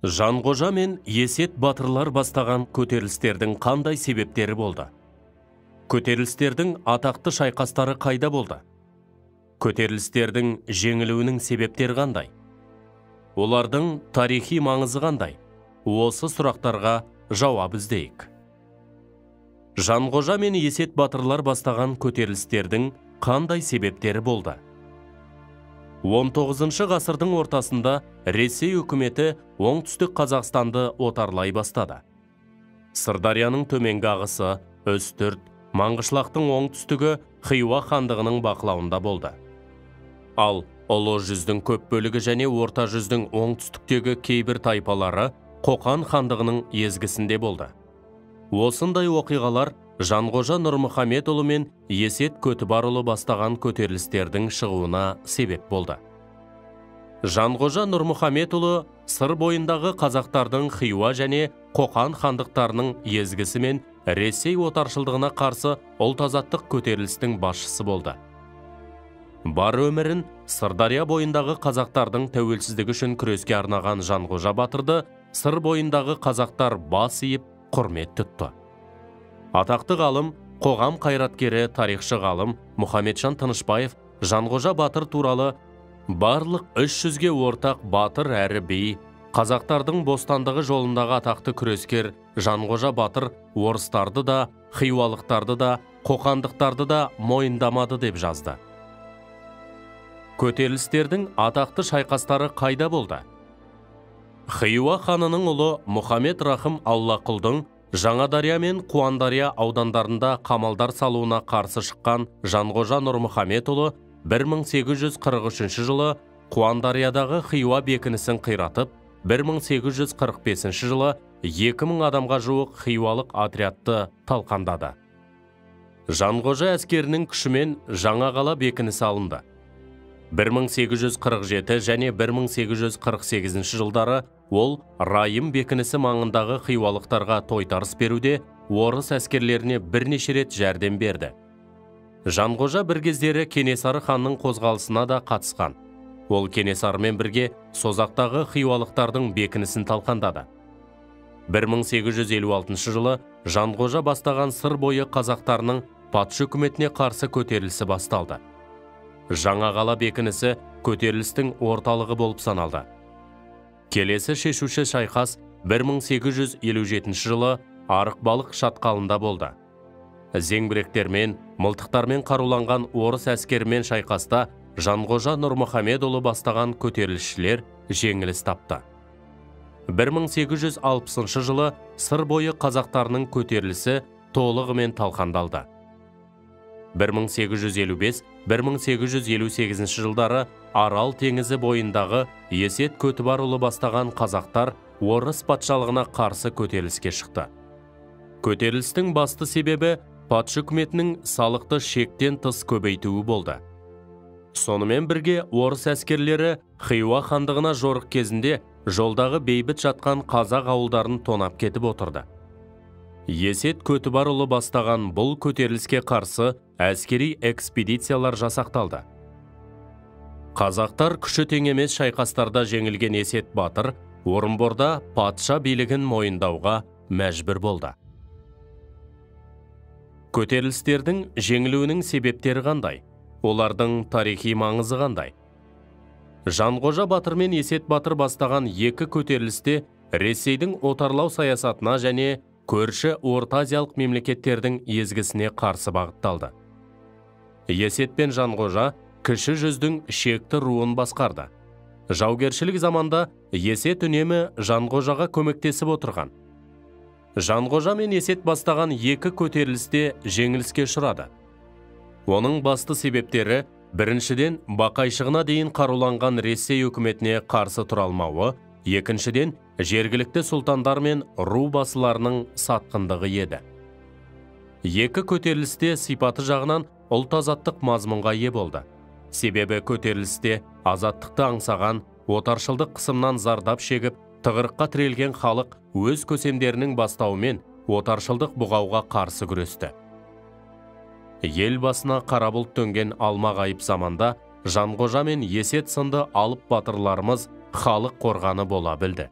Жанғожа мен Есет батырлар бастаған көтерілістердің қандай себептері болды? Көтерілістердің атақты шайқастары қайда болды? Көтерілістердің жеңілуінің себептері қандай? Олардың тарихи маңызы қандай? Осы сұрақтарға жауап іздейік. Жанғожа мен Есет батырлар бастаған көтерілістердің қандай себептері болды? 19 ғасырдың ортасында Ресей үкіметі оңтүстік Қазақстанды отарлай бастады. Сырдарияның төменгі ағысы, Өзтүрт, Маңғышлақтың оңтүстігі Хиуа хандығының бақылауында болды. Ал Ұлы жүздің көп бөлігі және Орта жүздің оңтүстіктегі кейбір тайпалары Қоқан хандығының езгісінде болды. Осындай оқиғалар Жанғожа Нұрмұхаметұлы мен Есет Көтібарұлы бастаған көтерілістердің шығуына себеп болды. Жанғожа Нұрмұхаметұлы сыр бойындағы қазақтардың Хиуа және Қоқан хандықтарының езгісі мен Ресей отаршылдығына қарсы ұлт-азаттық көтерілістің басшысы болды. Бар өмірін Сырдария бойындағы қазақтардың тәуелсіздігі үшін күреске арнаған Жанғожа батырды сыр бойындағы қазақтар бас иіп құрмет тұтты. Атақты ғалым, қоғам қайраткері, тарихшы ғалым Мұхамеджан Тынышбаев Жанғожа батыр туралы барлық 300-ге ортақ батыр әрі би, қазақтардың бостандығы жолындағы атақты күрескер Жанғожа батыр орыстарды да, хиуалықтарды да, қоқандықтарды да мойындамады деп жазды. Көтерілістердің атақты шайқастары қайда болды? Хиуа ханының ұлы Мұхамед Рахым Аллақұлдың Жаңадария мен Қуандария аудандарында қамалдар салуына қарсы шыққан Жанғожа Нұрмұхаметұлы 1843 жылы Қуандариядағы Хиуа бекінісін қиратып, 1845 жылы 2000 адамға жуық хиуалық отрядты талқандады. Жанғожа әскерінің күшімен Жаңақала бекінісі алынды. 1847 және 1848 жылдары ол Райым бекінісі маңындағы хиуалықтарға тойтарыс беруде орыс әскерлеріне бірнеше рет жәрдем берді. Жанғожа бір кездері Кенесары ханның қозғалысына да қатысқан. Ол Кенесарымен бірге Созақтағы хиуалықтардың бекінісін талқандады. 1856 жылы Жанғожа бастаған сыр бойы қазақтарының патша үкіметіне қарсы көтерілісі басталды. Жаңақала бекінісі көтерілістің орталығы болып саналды. Келесі шешуші шайқас 1857 жылы Арықбалық шатқалында болды. Зеңбіректермен, мылтықтармен қаруланған орыс әскерімен шайқаста Жанғожа Нұрмұхамедұлы бастаған көтерілісшілер жеңіліс тапты. 1860 жылы сыр бойы қазақтарының көтерілісі толығымен талқандалды. 1855-1858 жылдары Арал теңізі бойындағы Есет Көтібарұлы бастаған қазақтар орыс патшалығына қарсы көтеріліске шықты. Көтерілістің басты себебі патша үкіметінің салықты шектен тыс көбейтуі болды. Сонымен бірге орыс әскерлері Хиуа хандығына жорық кезінде жолдағы бейбіт жатқан қазақ ауылдарын тонап кетіп отырды. Есет Көтібарұлы бастаған бұл көтеріліске қарсы әскери экспедициялар жасақталды. Қазақтар күші тең емес шайқастарда жеңілген Есет батыр Орынборда патша билігін мойындауға мәжбүр болды. Көтерілістердің жеңілуінің себептері қандай? Олардың тарихи маңызы қандай? Жанғожа батыр мен Есет батыр бастаған екі көтерілісте Ресейдің отарлау саясатына және көрші ортазиялық мемлекеттердің езгісіне қарсы бағытталды. Есет пен Жанғожа кіші жүздің шекті руын басқарды. Жаугершілік заманда Есет үнемі Жанғожаға көмектесіп отырған. Жанғожа мен Есет бастаған екі көтерілісте жеңіліске ұшырады. Оның басты себептері біріншіден Бақайшығына дейін қаруланған Ресей үкіметіне қарсы тұра алмауы, екіншіден жергілікті сұлтандар мен ру басыларының сатқындығы еді. Екі көтерілісте сипаты жағынан ұлт-азаттық мазмұнға ие болды. Себебі көтерілісте азаттықты аңсаған, отаршылдық қысымнан зардап шегіп, тығырыққа тірелген халық өз көсемдерінің бастауымен отаршылдық бұғауға қарсы күресті. Ел басына қара бұлт төнген алмағайып заманда Жанғожа мен Есет сынды алып батырларымыз халық қорғаны бола білді.